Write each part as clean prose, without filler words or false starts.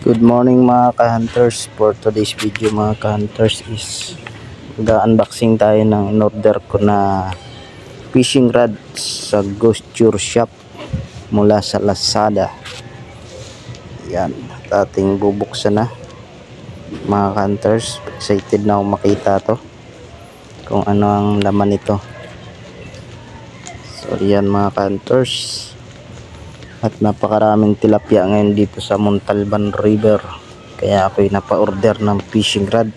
Good morning mga ka-hunters. For today's video mga ka-hunters is mag-unboxing tayo ng in-order ko na fishing rod sa Ghosture Shop mula sa Lazada. Yan, ating bubuksan na mga ka-hunters. Excited na ako makita to kung ano ang laman nito. So yan mga ka-hunters, at napakaraming tilapia ngayon dito sa Montalban River, kaya ako'y napa-order ng fishing rod.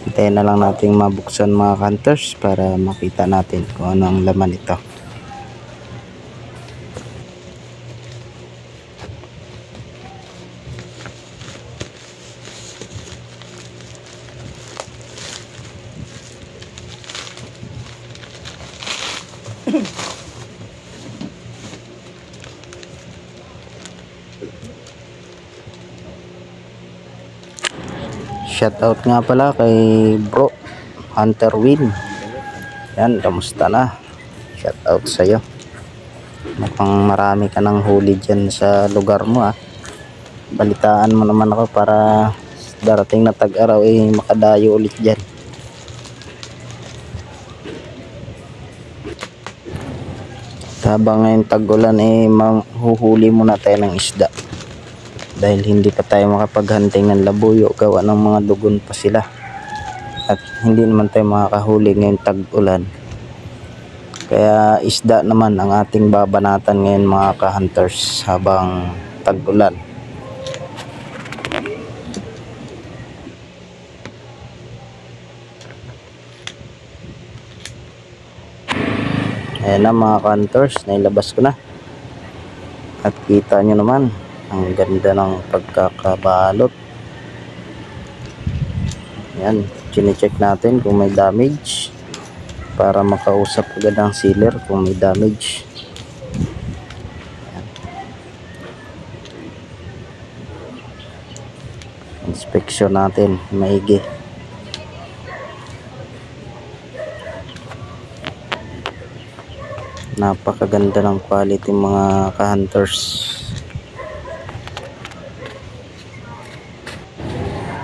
Hintayin na lang natin mabuksan mga hunters para makita natin kung ano ang laman ito. Shoutout nga pala kay bro Hunter Win. Yan, kamusta na? Shoutout sa'yo. Mukhang marami ka ng huli dyan sa lugar mo Balitaan mo naman ako para darating na tag-araw makadayo ulit dyan. Habang ngayon tag-ulan mahuhuli muna tayo ng isda. Dahil hindi pa tayo makapaghunting ng labuyo, gawa ng mga dugon pa sila. At hindi naman tayo makakahuli ngayon tag-ulan. Kaya isda naman ang ating babanatan ngayon mga ka-hunters habang tag-ulan. Ayan na mga ka-hunters, nailabas ko na. At kita nyo naman, ang ganda ng pagkakabalot. Yan, chine-check natin kung may damage para makausap agad ang sealer kung may damage. Yan. Inspection natin maigi. Napakaganda ng quality mga ka-hunters.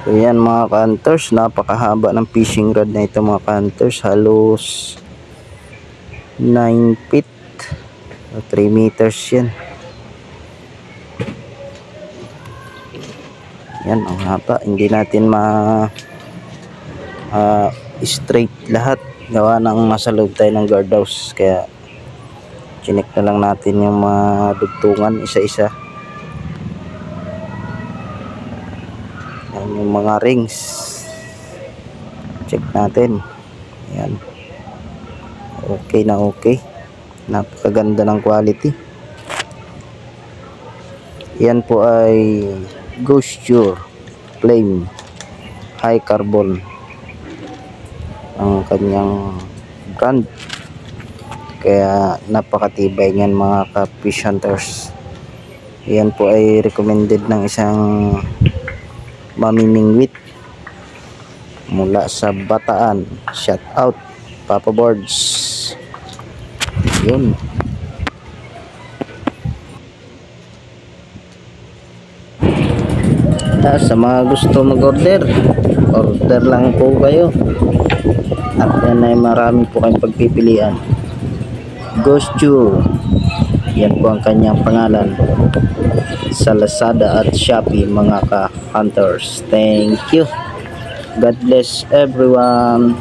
So yan mga ka-hunters, napakahaba ng fishing rod na ito mga ka-hunters. Halos 9 feet o 3 meters yan. Yan, ang haba. Hindi natin straight lahat. Gawa ng nasa loob tayo ng guardhouse. Kaya chinek na lang natin yung mga dugtungan isa-isa. Yung mga rings, check natin. Ayan, okay na okay. Napakaganda ng quality. Yan po ay Ghosture Flame High Carbon ang kanyang brand, kaya napakatibay niyan mga ka-fish hunters. Yan po ay recommended ng isang mamimingwit mula sa Bataan. Shout out Papa Boards. Yun. Sa mga gusto mag-order, order lang po kayo. At yan ay marami po kayong pagpipilian. Ghosture, yan po ang kanyang pangalan sa Lazada at Shopee mga ka-hunters. Thank you. God bless everyone.